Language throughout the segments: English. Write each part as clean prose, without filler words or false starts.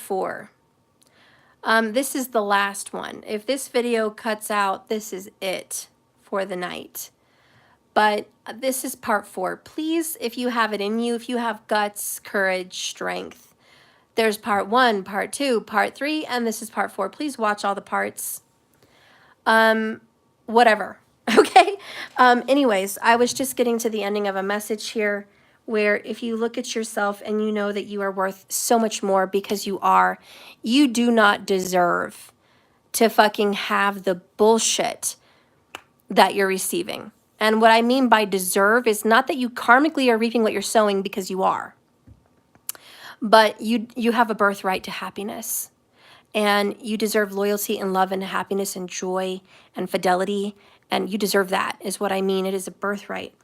4. This is the last one. If this video cuts out, this is it for the night. But this is part 4. Please, if you have it in you, if you have guts, courage, strength, there's part 1, part 2, part 3, and this is part 4. Please watch all the parts. Whatever. Okay? Anyways, I was just getting to the ending of a message here where if you look at yourself and you know that you are worth so much more because you are, you do not deserve to fucking have the bullshit that you're receiving. And what I mean by deserve is not that you karmically are reaping what you're sowing, because you are, but you have a birthright to happiness. And you deserve loyalty and love and happiness and joy and fidelity. And you deserve that, is what I mean. It is a birthright.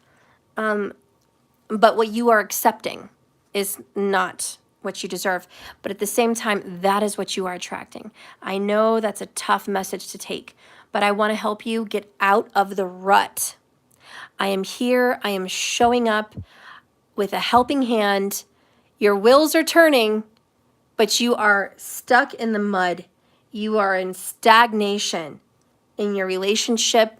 But what you are accepting is not what you deserve. But at the same time, that is what you are attracting. I know that's a tough message to take, but I want to help you get out of the rut. I am here. I am showing up with a helping hand. Your wheels are turning, but you are stuck in the mud. You are in stagnation in your relationship.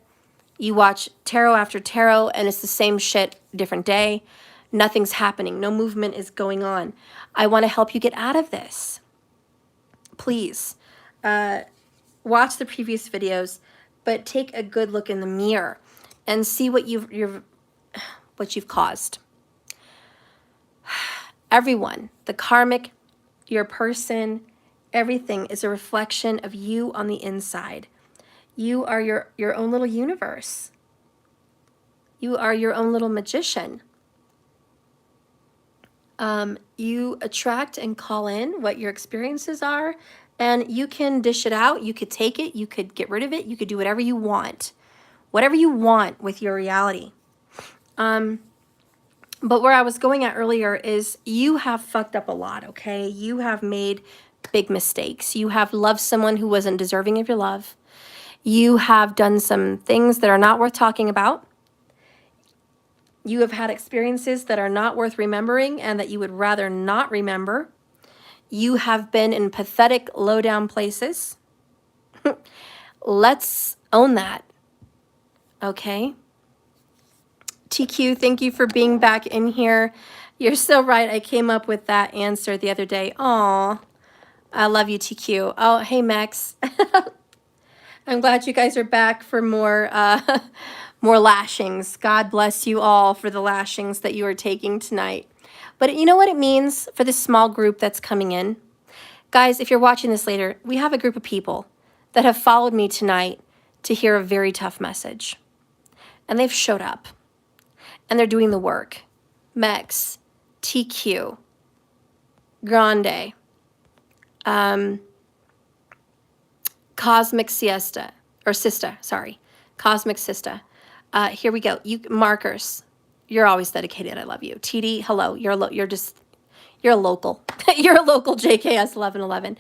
You watch tarot after tarot, and it's the same shit, different day. Nothing's happening. No movement is going on. I want to help you get out of this. Please, watch the previous videos, but take a good look in the mirror and see what you've caused. Everyone, the karmic, your person, everything is a reflection of you on the inside. You are your own little universe. You are your own little magician. You attract and call in what your experiences are, and you can dish it out. You could take it. You could get rid of it. You could do whatever you want. Whatever you want with your reality. But where I was going at earlier is you have fucked up a lot, okay? You have made big mistakes. You have loved someone who wasn't deserving of your love. You have done some things that are not worth talking about. You have had experiences that are not worth remembering and that you would rather not remember. You have been in pathetic, low-down places. Let's own that, okay? TQ, thank you for being back in here. You're so right. I came up with that answer the other day. Aw, I love you, TQ. Oh, hey, Max. I'm glad you guys are back for more more lashings. God bless you all for the lashings that you are taking tonight. But you know what it means for this small group that's coming in? Guys, if you're watching this later, we have a group of people that have followed me tonight to hear a very tough message. And they've showed up. And they're doing the work. Mex, TQ, Grande, Cosmic Siesta, or Sista, sorry. Cosmic Sista. Here we go. You markers. You're always dedicated. I love you. TD, hello. You're a local. You're a local JKS 1111.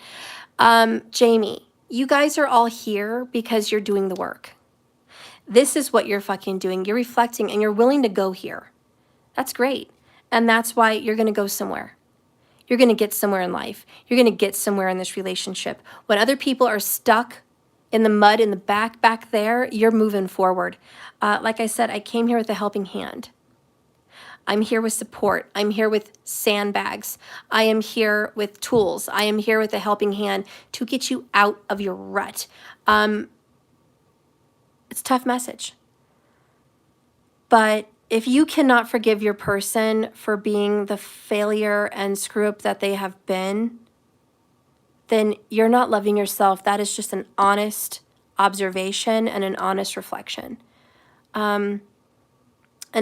Jamie, you guys are all here because you're doing the work. This is what you're fucking doing. You're reflecting and you're willing to go here. That's great. And that's why you're going to go somewhere. You're going to get somewhere in life. You're going to get somewhere in this relationship. When other people are stuck in the mud in the back there, you're moving forward. Like I said, I came here with a helping hand. I'm here with support. I'm here with sandbags. I am here with tools. I am here with a helping hand to get you out of your rut. It's a tough message. But if you cannot forgive your person for being the failure and screw up that they have been, then you're not loving yourself. That is just an honest observation and an honest reflection. And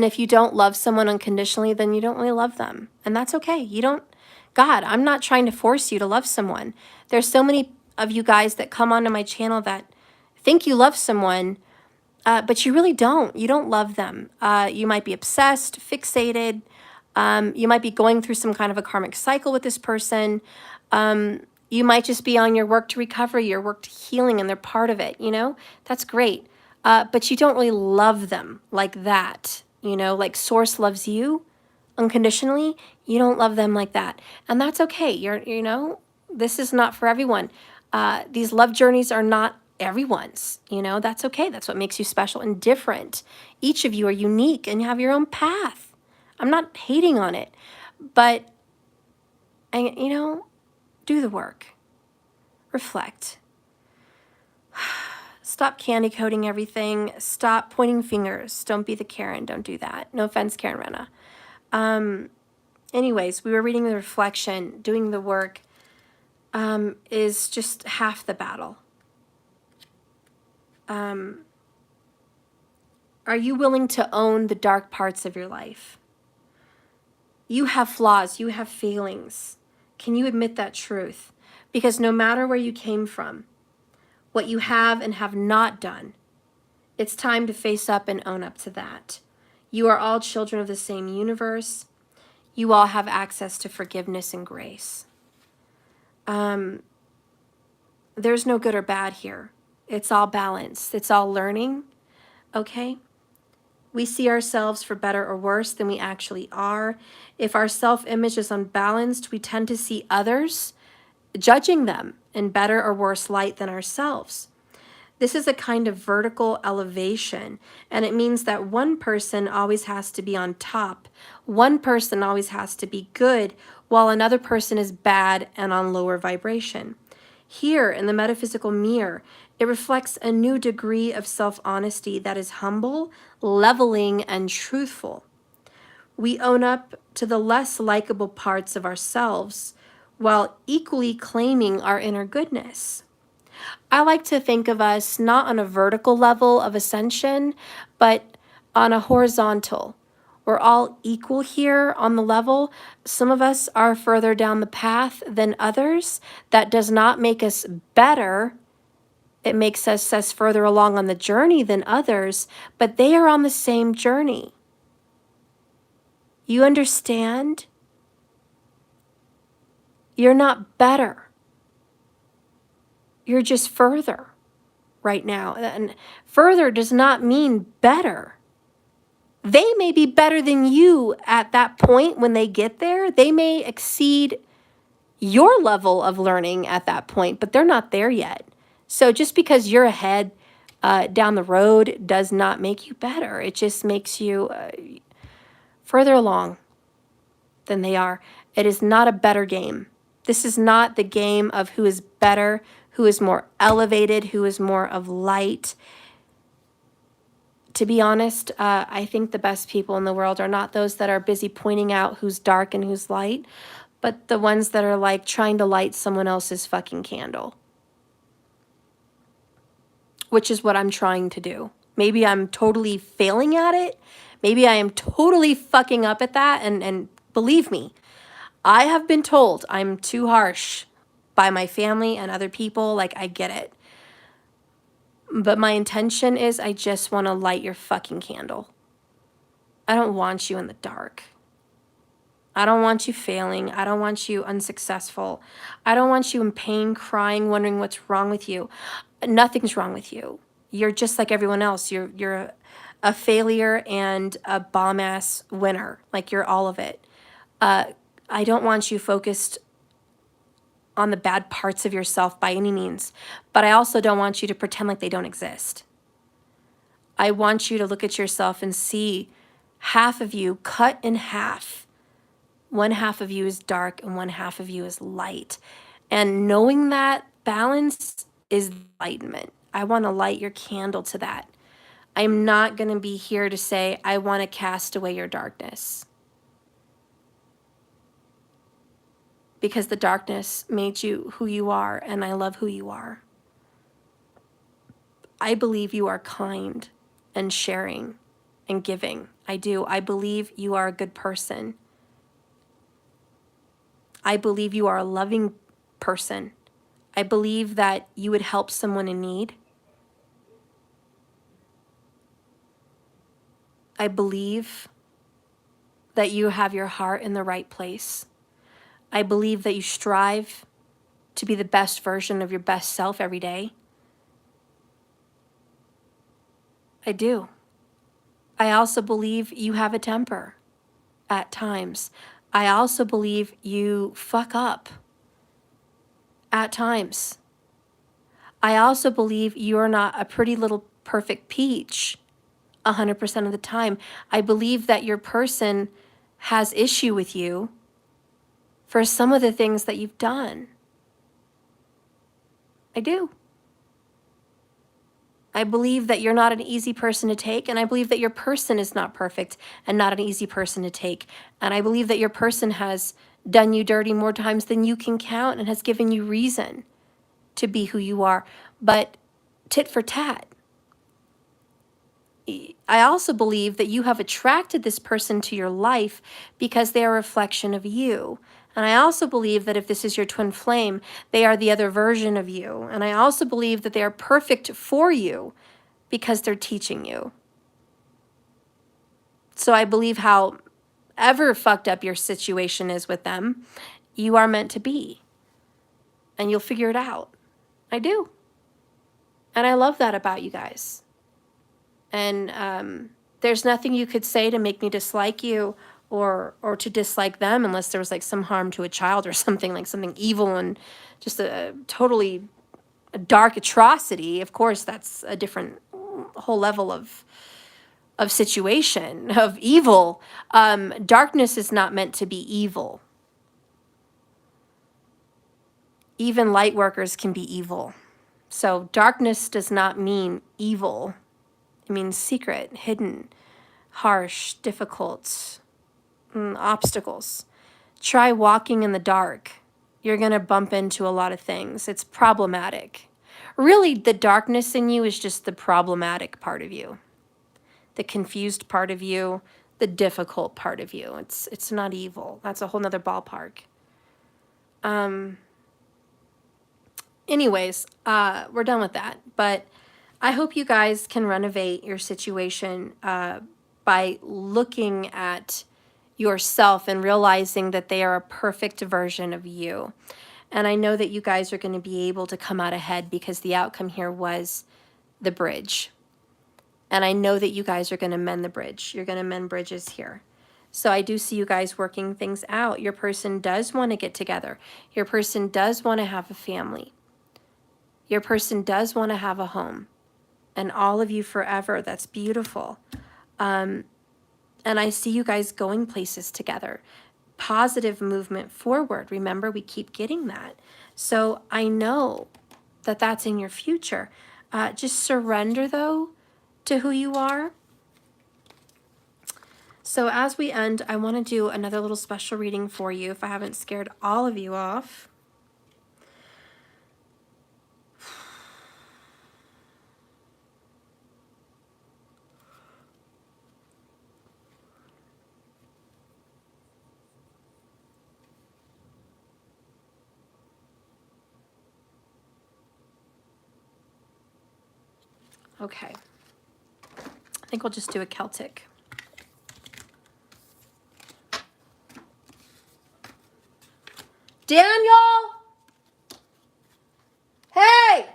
if you don't love someone unconditionally, then you don't really love them. And that's okay. God, I'm not trying to force you to love someone. There's so many of you guys that come onto my channel that think you love someone, but you really don't. You don't love them. You might be obsessed, fixated. You might be going through some kind of a karmic cycle with this person. You might just be on your work to recovery, your work to healing, and they're part of it, That's great. But you don't really love them like that, like Source loves you unconditionally. You don't love them like that. And that's okay. This is not for everyone. These love journeys are not everyone's, that's okay. That's what makes you special and different. Each of you are unique and you have your own path. I'm not hating on it, but, do the work. Reflect. Stop candy coating everything. Stop pointing fingers. Don't be the Karen. Don't do that. No offense, Karen Rena. Anyways, we were reading the reflection. Doing the work is just half the battle. Are you willing to own the dark parts of your life? You have flaws. You have feelings. Can you admit that truth? Because no matter where you came from, what you have and have not done, it's time to face up and own up to that. You are all children of the same universe. You all have access to forgiveness and grace. There's no good or bad here. It's all balanced. It's all learning, okay? We see ourselves for better or worse than we actually are. If our self-image is unbalanced, we tend to see others, judging them in better or worse light than ourselves. This is a kind of vertical elevation, and it means that one person always has to be on top. One person always has to be good, while another person is bad and on lower vibration. Here, in the metaphysical mirror, it reflects a new degree of self-honesty that is humble, leveling, and truthful. We own up to the less likable parts of ourselves, while equally claiming our inner goodness. I like to think of us not on a vertical level of ascension, but on a horizontal. We're all equal here on the level. Some of us are further down the path than others. That does not make us better. It makes us further along on the journey than others, but they are on the same journey. You understand? You're not better. You're just further right now. And further does not mean better. They may be better than you at that point when they get there. They may exceed your level of learning at that point, but they're not there yet. So just because you're ahead down the road does not make you better. It just makes you further along than they are. It is not a better game. This is not the game of who is better, who is more elevated, who is more of light. To be honest, I think the best people in the world are not those that are busy pointing out who's dark and who's light, but the ones that are like trying to light someone else's fucking candle, which is what I'm trying to do. Maybe I'm totally failing at it. Maybe I am totally fucking up at that. And believe me, I have been told I'm too harsh by my family and other people. Like, I get it. But my intention is I just want to light your fucking candle. I don't want you in the dark. I don't want you failing. I don't want you unsuccessful. I don't want you in pain, crying, wondering what's wrong with you. Nothing's wrong with you. You're just like everyone else. You're a failure and a bomb-ass winner. Like, you're all of it. I don't want you focused on the bad parts of yourself by any means, but I also don't want you to pretend like they don't exist. I want you to look at yourself and see half of you cut in half. One half of you is dark and one half of you is light. And knowing that balance is enlightenment. I want to light your candle to that. I'm not going to be here to say, I want to cast away your darkness. Because the darkness made you who you are, and I love who you are. I believe you are kind and sharing and giving. I do. I believe you are a good person. I believe you are a loving person. I believe that you would help someone in need. I believe that you have your heart in the right place. I believe that you strive to be the best version of your best self every day. I do. I also believe you have a temper at times. I also believe you fuck up. at times. I also believe you're not a pretty little perfect peach 100% of the time. I believe that your person has issue with you for some of the things that you've done. I do. I believe that you're not an easy person to take, and I believe that your person is not perfect and not an easy person to take. And I believe that your person has done you dirty more times than you can count and has given you reason to be who you are. But tit for tat. I also believe that you have attracted this person to your life because they are a reflection of you. And I also believe that if this is your twin flame, they are the other version of you. And I also believe that they are perfect for you because they're teaching you. So I believe however fucked up your situation is with them, you are meant to be. And you'll figure it out. I do. And I love that about you guys. And there's nothing you could say to make me dislike you or to dislike them unless there was like some harm to a child or something, like something evil and just a totally dark atrocity. Of course, that's a different whole level of situation, of evil. Darkness is not meant to be evil. Even light workers can be evil. So darkness does not mean evil. It means secret, hidden, harsh, difficult, obstacles. Try walking in the dark. You're going to bump into a lot of things. It's problematic. Really, the darkness in you is just the problematic part of you. The confused part of you, the difficult part of you. It's not evil. That's a whole nother ballpark. Anyways, we're done with that. But I hope you guys can renovate your situation by looking at yourself and realizing that they are a perfect version of you. And I know that you guys are going to be able to come out ahead because the outcome here was the bridge. And I know that you guys are going to mend the bridge. You're going to mend bridges here. So I do see you guys working things out. Your person does want to get together. Your person does want to have a family. Your person does want to have a home. And all of you forever. That's beautiful. And I see you guys going places together. Positive movement forward. Remember, we keep getting that. So I know that that's in your future. Just surrender, though, to who you are. So as we end, I want to do another little special reading for you if I haven't scared all of you off. Okay. I think we'll just do a Celtic. Daniel! Hey!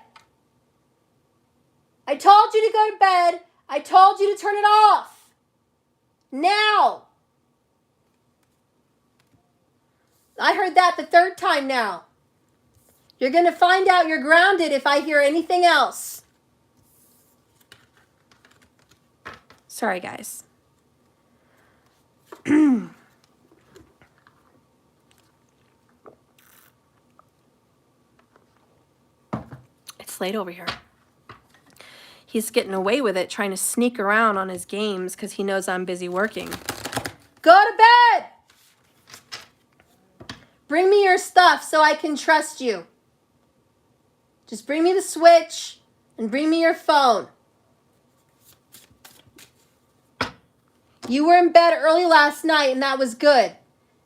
I told you to go to bed. I told you to turn it off. Now! I heard that the third time now. You're going to find out you're grounded if I hear anything else. Sorry, guys. It's late over here. He's getting away with it, trying to sneak around on his games because he knows I'm busy working. Go to bed! Bring me your stuff so I can trust you. Just bring me the Switch and bring me your phone. You were in bed early last night and that was good.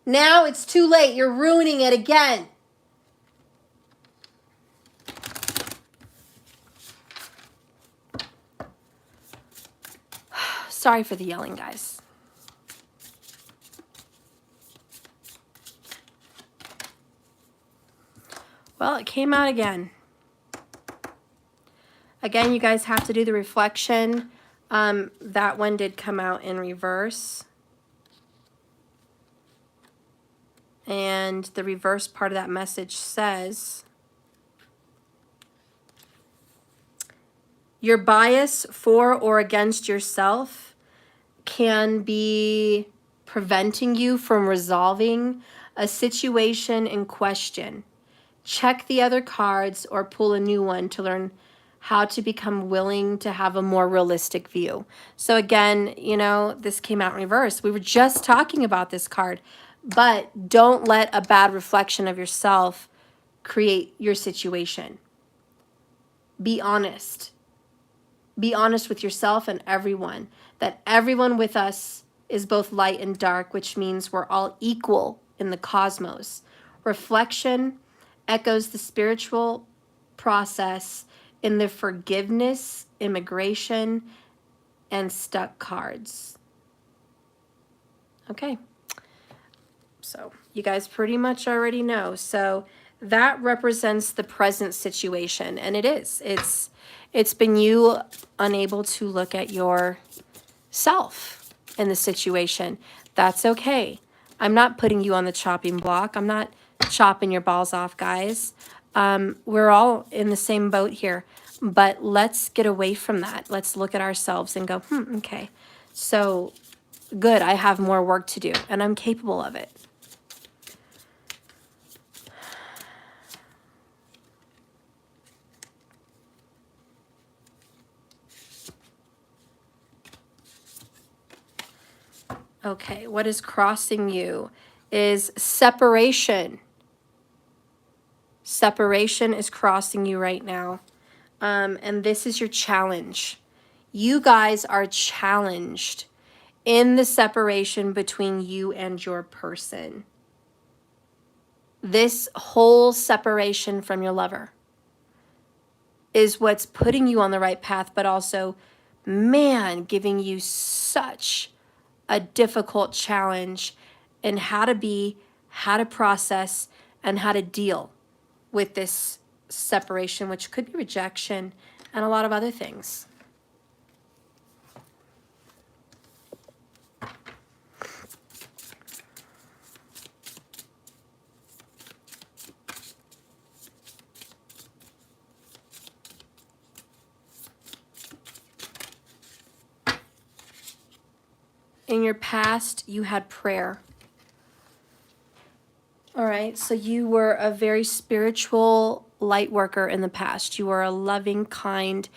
Now it's too late. You're ruining it again. Sorry for the yelling, guys. Well, it came out again. Again, you guys have to do the reflection. That one did come out in reverse. And the reverse part of that message says, Your bias for or against yourself can be preventing you from resolving a situation in question. Check the other cards or pull a new one to learn how to become willing to have a more realistic view. So again, you know, this came out in reverse. We were just talking about this card, but don't let a bad reflection of yourself create your situation. Be honest. Be honest with yourself and everyone, that everyone with us is both light and dark, which means we're all equal in the cosmos. Reflection echoes the spiritual process in the forgiveness, immigration, and stuck cards. Okay. So you guys pretty much already know. So that represents the present situation, and it is. It's been you unable to look at yourself in the situation. That's okay. I'm not putting you on the chopping block. I'm not chopping your balls off, guys. We're all in the same boat here, but let's get away from that. Let's look at ourselves and go, okay, so good, I have more work to do, and I'm capable of it. Okay, what is crossing you is separation. Separation is crossing you right now. And this is your challenge. You guys are challenged in the separation between you and your person. This whole separation from your lover is what's putting you on the right path, but also, man, giving you such a difficult challenge in how to be, how to process, and how to deal with this separation, which could be rejection and a lot of other things. In your past, you had prayer. All right, so you were a very spiritual light worker in the past. You were a loving, kind,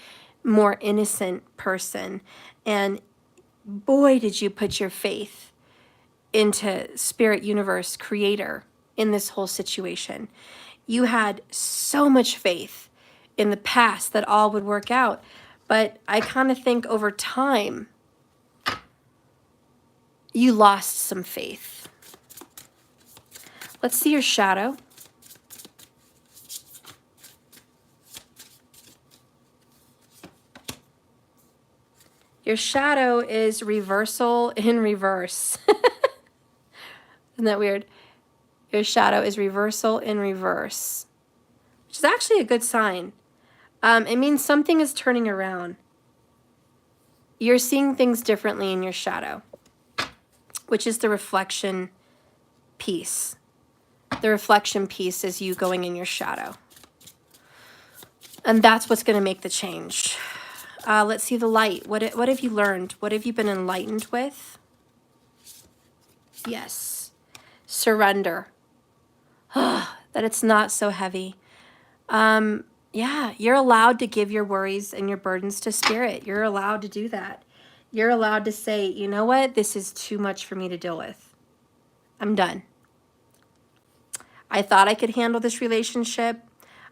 more innocent person. And boy, did you put your faith into spirit, universe, creator in this whole situation. You had so much faith in the past that all would work out. But I kind of think over time, you lost some faith. Let's see your shadow. Your shadow is reversal in reverse. Isn't that weird? Your shadow is reversal in reverse, which is actually a good sign. It means something is turning around. You're seeing things differently in your shadow, which is the reflection piece. The reflection piece is you going in your shadow. And that's what's going to make the change. Let's see the light. What have you learned? What have you been enlightened with? Yes. Surrender. That it's not so heavy. Yeah, you're allowed to give your worries and your burdens to spirit. You're allowed to do that. You're allowed to say, you know what? This is too much for me to deal with. I'm done. I thought I could handle this relationship.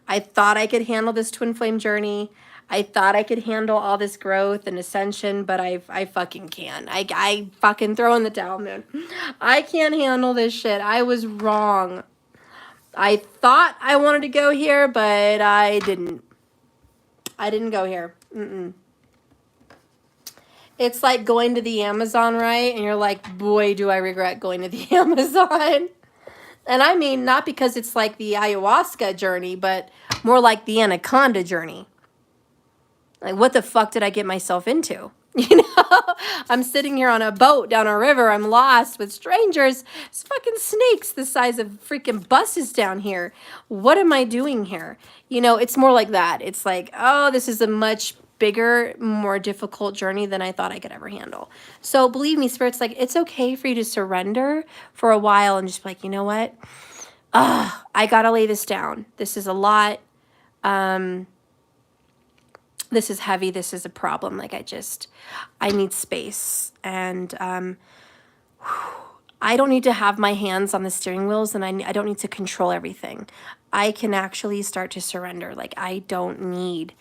I thought I could handle this twin flame journey. I thought I could handle all this growth and ascension, but I fucking can't. I fucking throw in the towel, man. I can't handle this shit. I was wrong. I thought I wanted to go here, but I didn't. I didn't go here. It's like going to the Amazon, right? And you're like, boy, do I regret going to the Amazon. And I mean, not because it's like the ayahuasca journey, but more like the anaconda journey. Like, what the fuck did I get myself into? You know, I'm sitting here on a boat down a river. I'm lost with strangers. It's fucking snakes the size of freaking buses down here. What am I doing here? You know, it's more like that. It's like, oh, this is a much bigger, more difficult journey than I thought I could ever handle. So believe me, Spirit's like, it's okay for you to surrender for a while and just be like, you know what? I got to lay this down. This is a lot. This is heavy. This is a problem. Like I need space. And I don't need to have my hands on the steering wheels, and I don't need to control everything. I can actually start to surrender. Like I don't need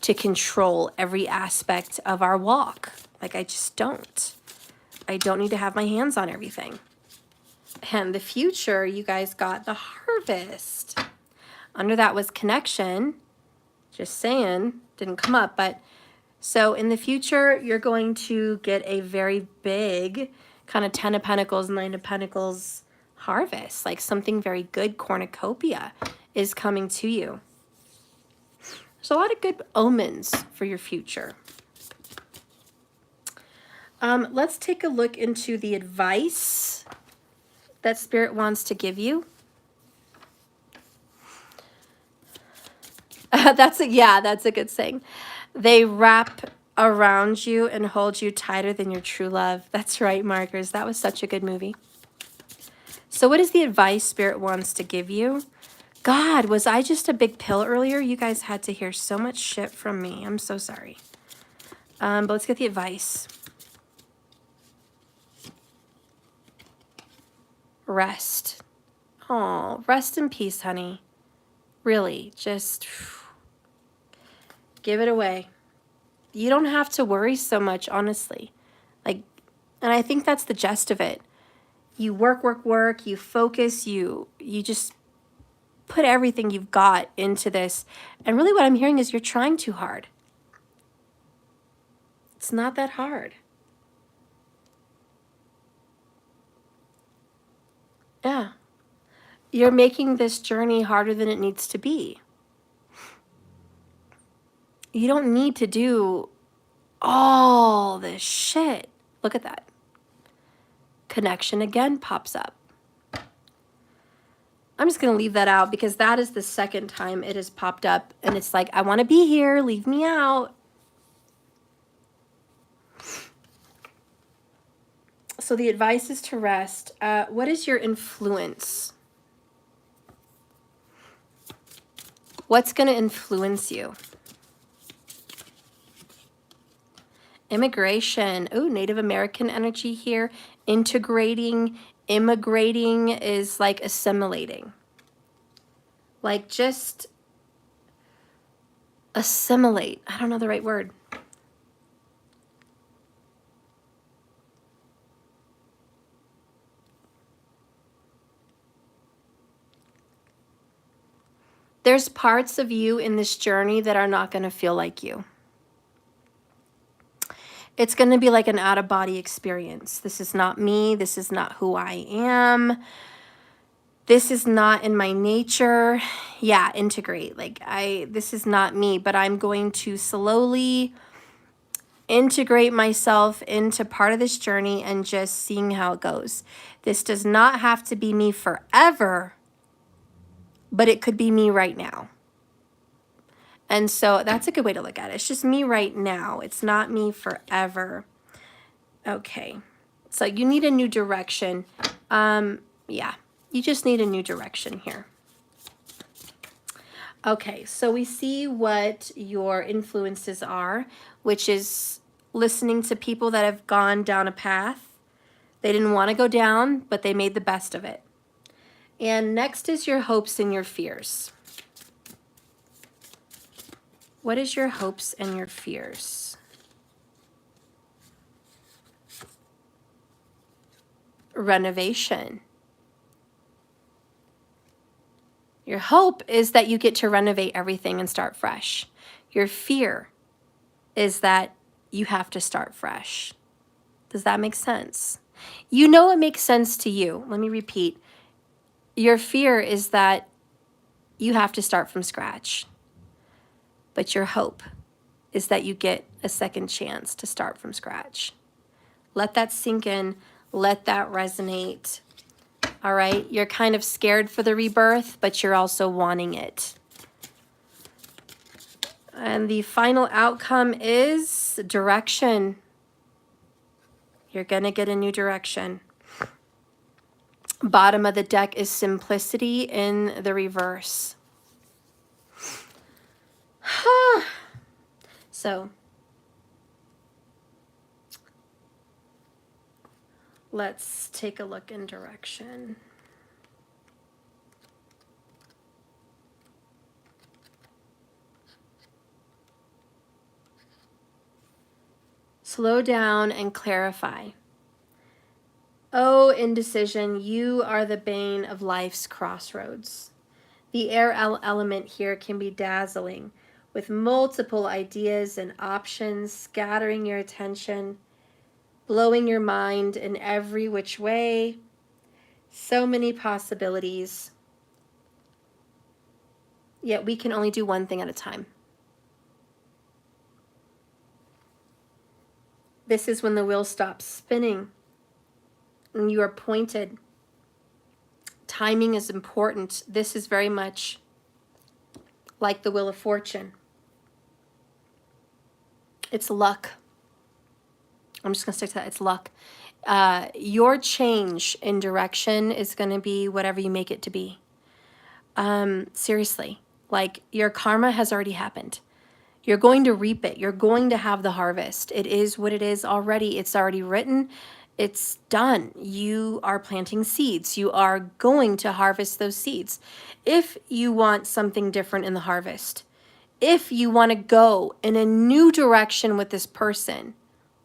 to control every aspect of our walk. Like I just don't. I don't need to have my hands on everything. And the future, you guys got the harvest. Under that was connection. Just saying, didn't come up, but so in the future, you're going to get a very big kind of 10 of Pentacles, 9 of Pentacles harvest, like something very good, cornucopia is coming to you. There's a lot of good omens for your future. Let's take a look into the advice that Spirit wants to give you. That's a good saying. They wrap around you and hold you tighter than your true love. That's right, markers. That was such a good movie. So what is the advice Spirit wants to give you? God, was I just a big pill earlier? You guys had to hear so much shit from me. I'm so sorry. But let's get the advice. Rest. Oh, rest in peace, honey. Really, just give it away. You don't have to worry so much, honestly. Like, and I think that's the gist of it. You work, you focus, you just put everything you've got into this. And really what I'm hearing is you're trying too hard. It's not that hard. Yeah. You're making this journey harder than it needs to be. You don't need to do all this shit. Look at that. Connection again pops up. I'm just going to leave that out because that is the second time it has popped up. And it's like, I want to be here. Leave me out. So the advice is to rest. What is your influence? What's going to influence you? Immigration. Oh, Native American energy here. Integrating. Immigrating is like assimilating. Like just assimilate. I don't know the right word. There's parts of you in this journey that are not going to feel like you. It's going to be like an out-of-body experience. This is not me. This is not who I am. This is not in my nature. Yeah, integrate. Like this is not me, but I'm going to slowly integrate myself into part of this journey and just seeing how it goes. This does not have to be me forever, but it could be me right now. And so that's a good way to look at it. It's just me right now. It's not me forever. Okay. So you need a new direction. Yeah, you just need a new direction here. Okay, so we see what your influences are, which is listening to people that have gone down a path. They didn't want to go down, but they made the best of it. And next is your hopes and your fears. What is your hopes and your fears? Renovation. Your hope is that you get to renovate everything and start fresh. Your fear is that you have to start fresh. Does that make sense? You know it makes sense to you. Let me repeat. Your fear is that you have to start from scratch. But your hope is that you get a second chance to start from scratch. Let that sink in. Let that resonate. All right? You're kind of scared for the rebirth, but you're also wanting it. And the final outcome is direction. You're going to get a new direction. Bottom of the deck is simplicity in the reverse. So let's take a look in direction. Slow down and clarify. Oh, indecision, you are the bane of life's crossroads. The air element here can be dazzling, with multiple ideas and options scattering your attention, blowing your mind in every which way. So many possibilities. Yet we can only do one thing at a time. This is when the wheel stops spinning and you are pointed. Timing is important. This is very much like the Wheel of Fortune. It's luck. I'm just going to stick to that. It's luck. Your change in direction is going to be whatever you make it to be. Seriously, like your karma has already happened. You're going to reap it. You're going to have the harvest. It is what it is already. It's already written. It's done. You are planting seeds. You are going to harvest those seeds. If you want something different in the harvest, if you want to go in a new direction with this person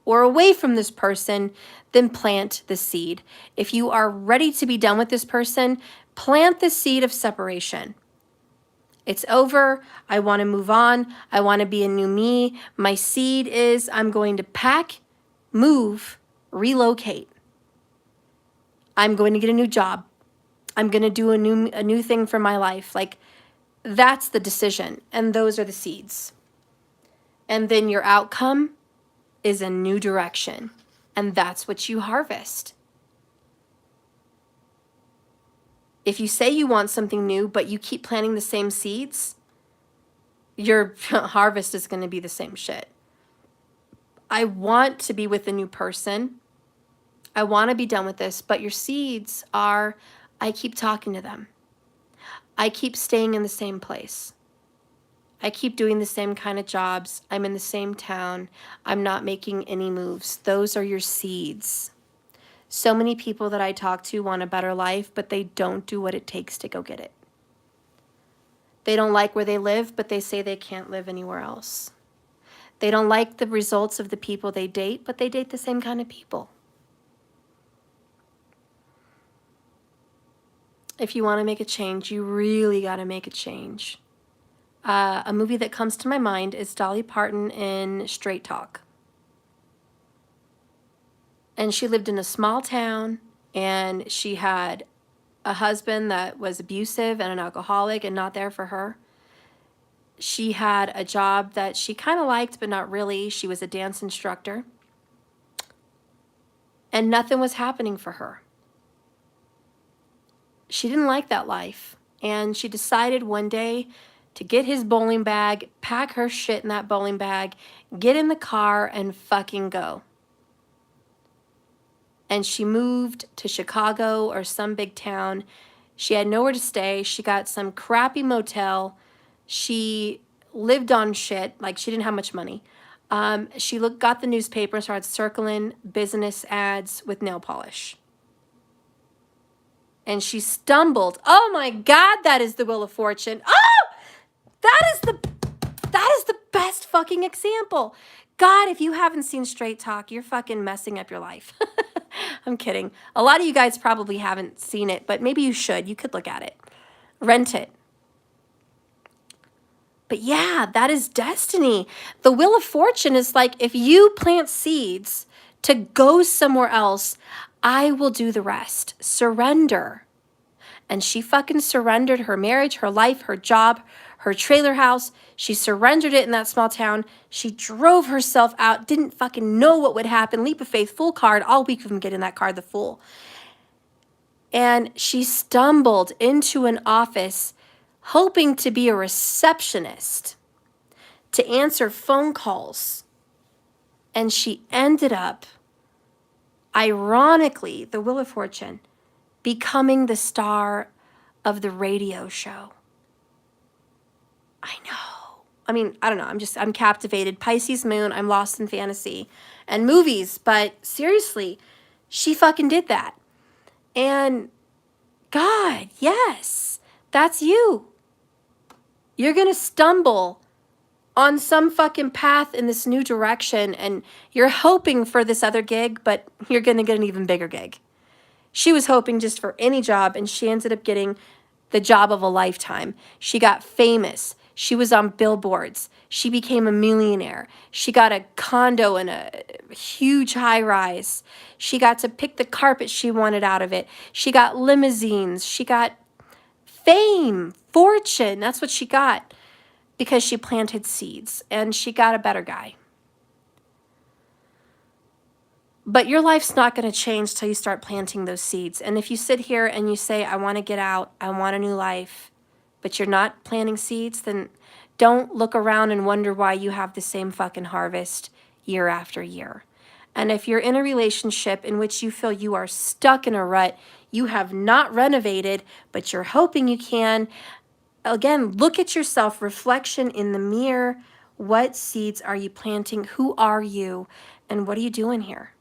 or away from this person, then plant the seed. If you are ready to be done with this person, plant the seed of separation. It's over. I want to move on. I want to be a new me. My seed is I'm going to pack, move, relocate. I'm going to get a new job. I'm going to do a new thing for my life. Like, that's the decision, and those are the seeds. And then your outcome is a new direction, and that's what you harvest. If you say you want something new, but you keep planting the same seeds, your harvest is going to be the same shit. I want to be with a new person. I want to be done with this, but your seeds are, I keep talking to them. I keep staying in the same place. I keep doing the same kind of jobs. I'm in the same town. I'm not making any moves. Those are your seeds. So many people that I talk to want a better life, but they don't do what it takes to go get it. They don't like where they live, but they say they can't live anywhere else. They don't like the results of the people they date, but they date the same kind of people. If you want to make a change, you really got to make a change. A movie that comes to my mind is Dolly Parton in Straight Talk. And she lived in a small town, and she had a husband that was abusive and an alcoholic and not there for her. She had a job that she kind of liked, but not really. She was a dance instructor. And nothing was happening for her. She didn't like that life. And she decided one day to get his bowling bag, pack her shit in that bowling bag, get in the car, and fucking go. And she moved to Chicago or some big town. She had nowhere to stay. She got some crappy motel. She lived on shit, like she didn't have much money. She got the newspaper and started circling business ads with nail polish. And she stumbled. Oh my God, that is the Wheel of Fortune. Oh, that is the best fucking example. God, if you haven't seen Straight Talk, you're fucking messing up your life. I'm kidding. A lot of you guys probably haven't seen it, but maybe you should. You could look at it. Rent it. But yeah, that is destiny. The Wheel of Fortune is like, if you plant seeds to go somewhere else, I will do the rest. Surrender. And she fucking surrendered her marriage, her life, her job, her trailer house. She surrendered it in that small town. She drove herself out, didn't fucking know what would happen. Leap of faith, full card, all week from getting that card, the Fool. And she stumbled into an office hoping to be a receptionist, to answer phone calls. And she ended up, ironically, the Wheel of Fortune, becoming the star of the radio show. I know. I mean, I don't know. I'm captivated. Pisces moon, I'm lost in fantasy and movies. But seriously, she fucking did that. And God, yes, that's you. You're going to stumble on some fucking path in this new direction, and you're hoping for this other gig, but you're going to get an even bigger gig. She was hoping just for any job, and she ended up getting the job of a lifetime. She got famous. She was on billboards. She became a millionaire. She got a condo in a huge high rise. She got to pick the carpet she wanted out of it. She got limousines. She got fame, fortune. That's what she got because she planted seeds, and she got a better guy. But your life's not going to change till you start planting those seeds. And if you sit here and you say, I want to get out, I want a new life, but you're not planting seeds, then don't look around and wonder why you have the same fucking harvest year after year. And if you're in a relationship in which you feel you are stuck in a rut, you have not renovated, but you're hoping you can, again, look at yourself, reflection in the mirror. What seeds are you planting? Who are you? And what are you doing here?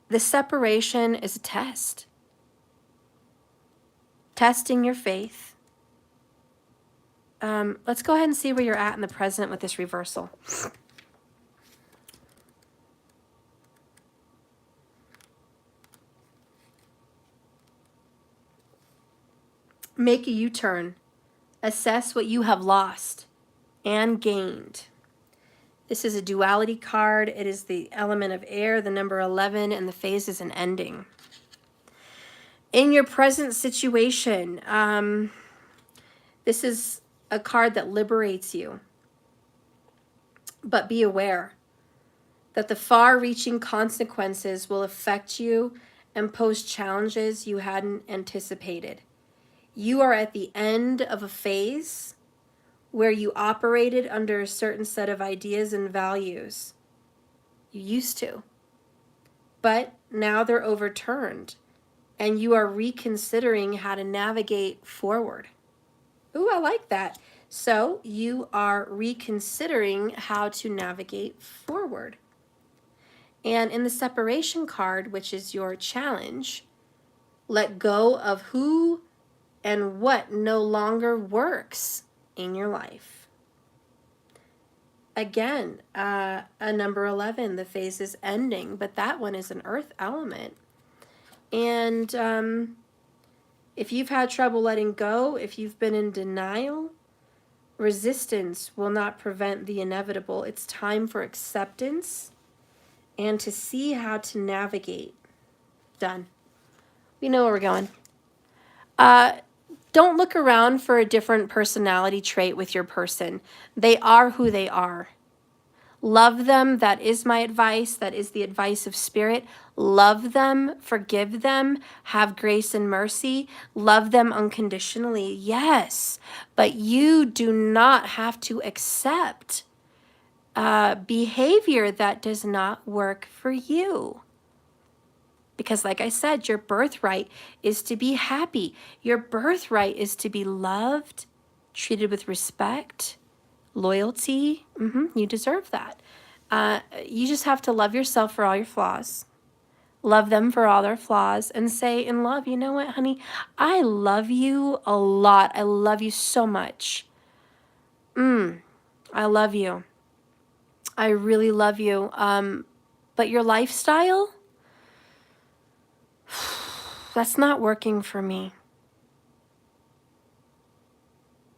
The separation is a test. Testing your faith. Let's go ahead and see where you're at in the present with this reversal. Make a U-turn. Assess what you have lost and gained. This is a duality card. It is the element of air, the number 11, and the phase is an ending. In your present situation, this is a card that liberates you. But be aware that the far-reaching consequences will affect you and pose challenges you hadn't anticipated. You are at the end of a phase where you operated under a certain set of ideas and values. You used to. But now they're overturned, and you are reconsidering how to navigate forward. Ooh, I like that. So you are reconsidering how to navigate forward. And in the separation card, which is your challenge, let go of who and what no longer works in your life. Again, a number 11, the phase is ending, but that one is an earth element. And if you've had trouble letting go, if you've been in denial, resistance will not prevent the inevitable. It's time for acceptance and to see how to navigate. Done. We know where we're going. Don't look around for a different personality trait with your person. They are who they are. Love them. That is my advice. That is the advice of Spirit. Love them. Forgive them. Have grace and mercy. Love them unconditionally. Yes. But you do not have to accept behavior that does not work for you. Because like I said, your birthright is to be happy. Your birthright is to be loved, treated with respect, loyalty. You deserve that. You just have to love yourself for all your flaws. Love them for all their flaws and say in love, you know what, honey? I love you a lot. I love you so much. I love you. I really love you. But your lifestyle, that's not working for me.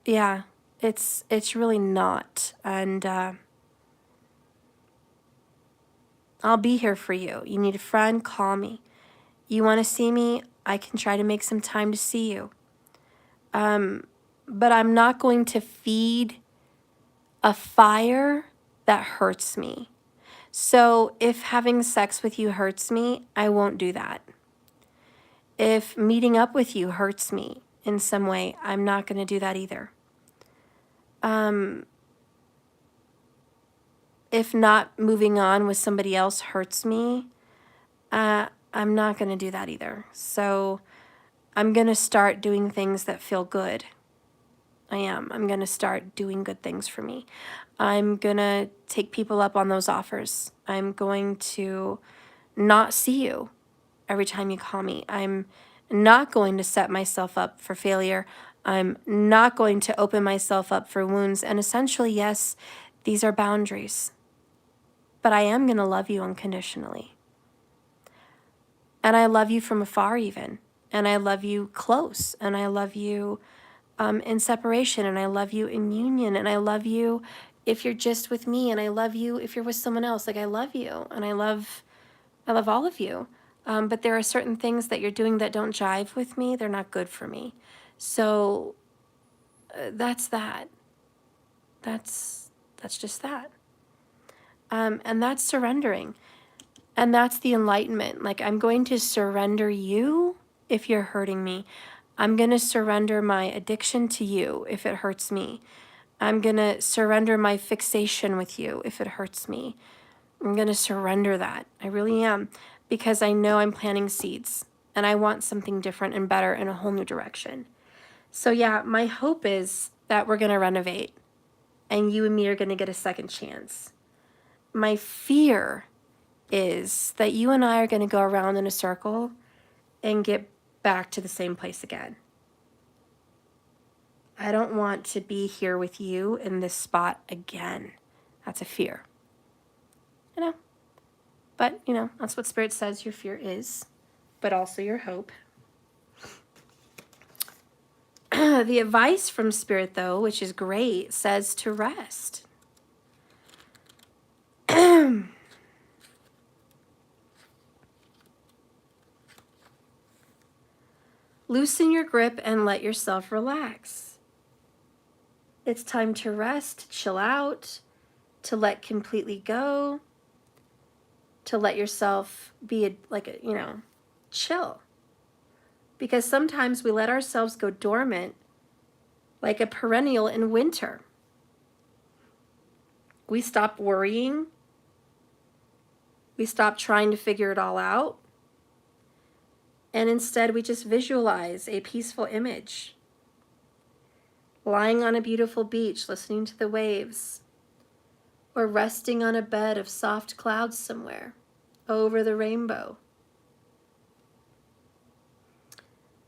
Yeah, it's really not. And I'll be here for you. You need a friend, call me. You want to see me? I can try to make some time to see you. But I'm not going to feed a fire that hurts me. So if having sex with you hurts me, I won't do that. If meeting up with you hurts me in some way, I'm not going to do that either. if not moving on with somebody else hurts me, I'm not going to do that either. So I'm going to start doing things that feel good. I am. I'm going to start doing good things for me. I'm going to take people up on those offers. I'm going to not see you every time you call me. I'm not going to set myself up for failure. I'm not going to open myself up for wounds. And essentially, yes, these are boundaries. But I am going to love you unconditionally. And I love you from afar even. And I love you close. And I love you in separation. And I love you in union. And I love you if you're just with me. And I love you if you're with someone else. Like, I love you. And I love all of you. But there are certain things that you're doing that don't jive with me. They're not good for me. So that's that. That's just that. And that's surrendering. And that's the enlightenment. Like, I'm going to surrender you if you're hurting me. I'm going to surrender my addiction to you if it hurts me. I'm going to surrender my fixation with you if it hurts me. I'm going to surrender that. I really am. Because I know I'm planting seeds. And I want something different and better in a whole new direction. So yeah, my hope is that we're going to renovate. And you and me are going to get a second chance. My fear is that you and I are going to go around in a circle and get back to the same place again. I don't want to be here with you in this spot again. That's a fear. You know? But, you know, that's what Spirit says your fear is, but also your hope. The advice from Spirit, though, which is great, says to rest. Loosen your grip and let yourself relax. It's time to rest, to chill out, to let completely go, to let yourself be chill. Because sometimes we let ourselves go dormant like a perennial in winter. We stop worrying. We stop trying to figure it all out. And instead, we just visualize a peaceful image. Lying on a beautiful beach, listening to the waves. Or resting on a bed of soft clouds somewhere, over the rainbow.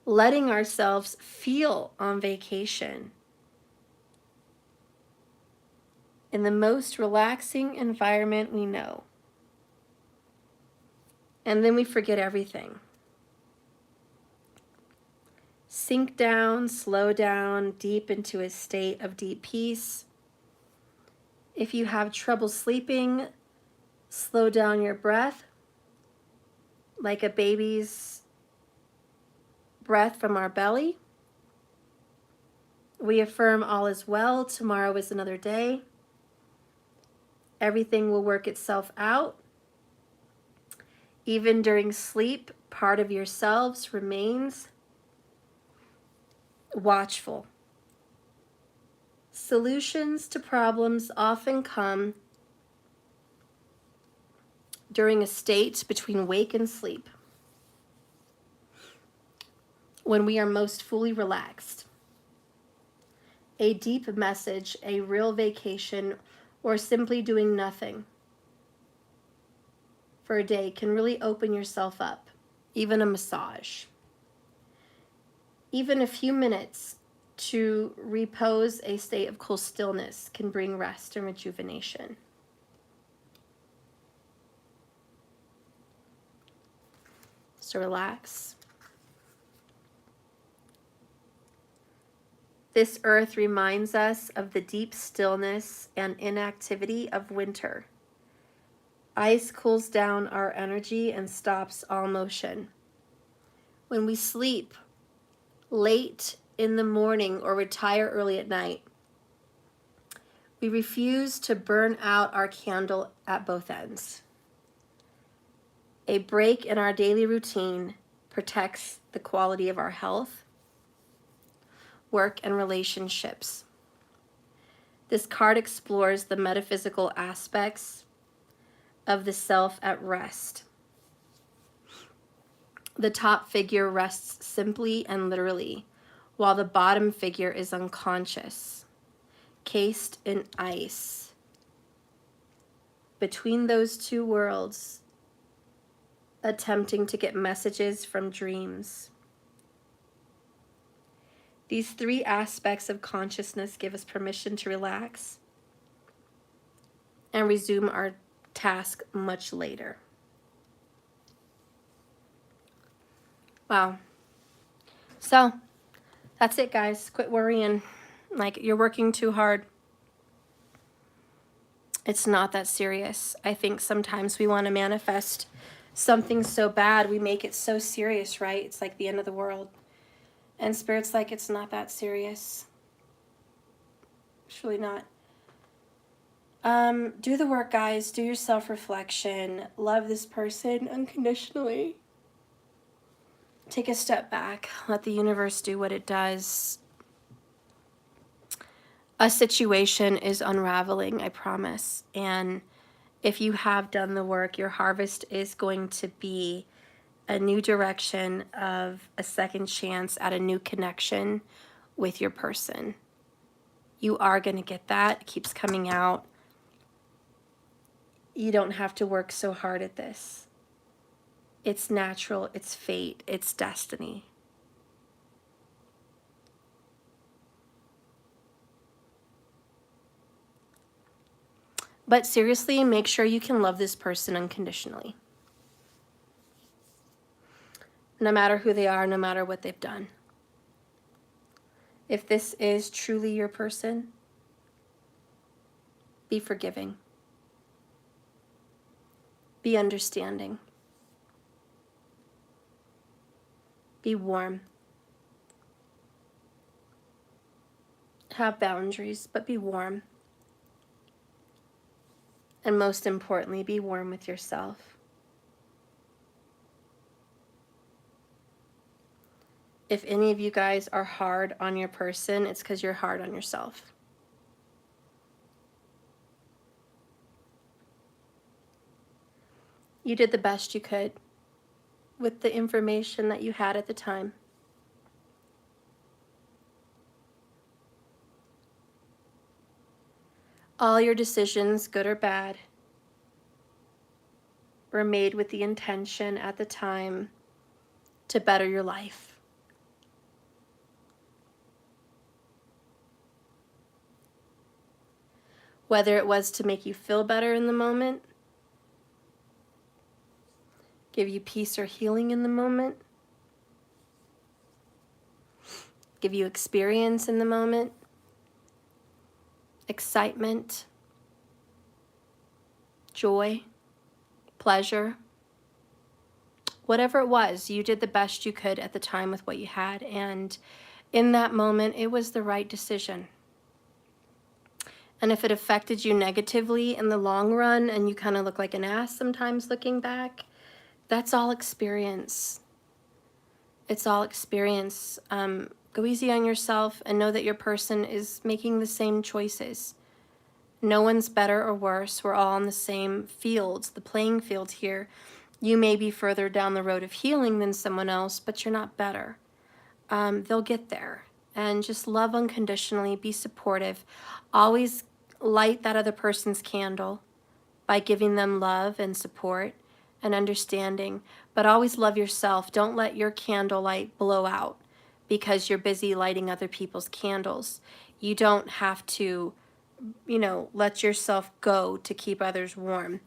Letting ourselves feel on vacation. In the most relaxing environment we know. And then we forget everything. Sink down, slow down, deep into a state of deep peace. If you have trouble sleeping, slow down your breath like a baby's breath from our belly. We affirm all is well. Tomorrow is another day. Everything will work itself out. Even during sleep, part of yourselves remains watchful. Solutions to problems often come during a state between wake and sleep, when we are most fully relaxed. A deep message, a real vacation, or simply doing nothing for a day can really open yourself up. Even a massage. Even a few minutes to repose a state of cool stillness can bring rest and rejuvenation. So relax. This earth reminds us of the deep stillness and inactivity of winter. Ice cools down our energy and stops all motion. When we sleep late in the morning or retire early at night, we refuse to burn out our candle at both ends. A break in our daily routine protects the quality of our health, work, and relationships. This card explores the metaphysical aspects of the self at rest. The top figure rests simply and literally, while the bottom figure is unconscious, cased in ice. Between those two worlds, attempting to get messages from dreams. These three aspects of consciousness give us permission to relax and resume our task much later. Wow. So, that's it, guys. Quit worrying like you're working too hard. It's not that serious. I think sometimes we want to manifest something so bad, we make it so serious, right? It's like the end of the world. And Spirit's like, it's not that serious. It's really not. Do the work, guys. Do your self-reflection. Love this person unconditionally. Take a step back. Let the universe do what it does. A situation is unraveling, I promise. And if you have done the work, your harvest is going to be a new direction of a second chance at a new connection with your person. You are going to get that. It keeps coming out. You don't have to work so hard at this. It's natural, it's fate, it's destiny. But seriously, make sure you can love this person unconditionally. No matter who they are, no matter what they've done. If this is truly your person, be forgiving. Be understanding. Be warm. Have boundaries, but be warm. And most importantly, be warm with yourself. If any of you guys are hard on your person, it's because you're hard on yourself. You did the best you could with the information that you had at the time. All your decisions, good or bad, were made with the intention at the time to better your life. Whether it was to make you feel better in the moment, give you peace or healing in the moment, give you experience in the moment, excitement, joy, pleasure, whatever it was, you did the best you could at the time with what you had, and in that moment, it was the right decision. And if it affected you negatively in the long run and you kind of look like an ass sometimes looking back, that's all experience. It's all experience. Go easy on yourself and know that your person is making the same choices. No one's better or worse. We're all on the same fields, the playing field here. You may be further down the road of healing than someone else, but you're not better. They'll get there. And just love unconditionally, be supportive. Always light that other person's candle by giving them love and support and understanding. But always love yourself. Don't let your candlelight blow out because you're busy lighting other people's candles. You don't have to, let yourself go to keep others warm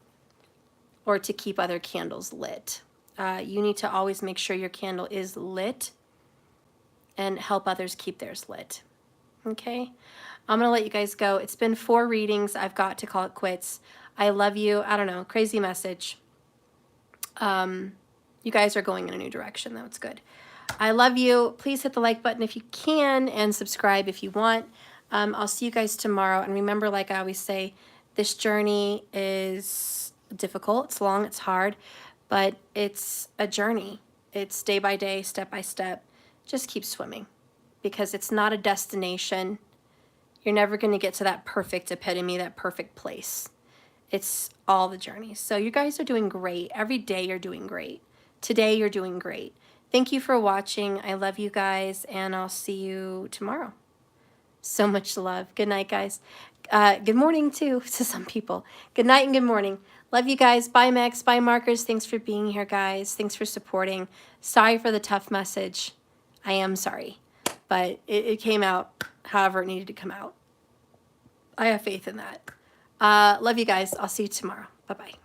or to keep other candles lit. You need to always make sure your candle is lit and help others keep theirs lit. Okay? I'm going to let you guys go. It's been 4 readings. I've got to call it quits. I love you. I don't know. Crazy message. You guys are going in a new direction, though. It's good. I love you. Please hit the like button if you can and subscribe if you want. I'll see you guys tomorrow. And remember, like I always say, this journey is difficult. It's long. It's hard. But it's a journey. It's day by day, step by step. Just keep swimming because it's not a destination. You're never going to get to that perfect epitome, that perfect place. It's all the journeys. So you guys are doing great. Every day you're doing great. Today you're doing great. Thank you for watching. I love you guys, and I'll see you tomorrow. So much love. Good night, guys. Good morning, too, to some people. Good night and good morning. Love you guys. Bye, Max. Bye, Markers. Thanks for being here, guys. Thanks for supporting. Sorry for the tough message. I am sorry. But it came out however it needed to come out. I have faith in that. Love you guys. I'll see you tomorrow. Bye-bye.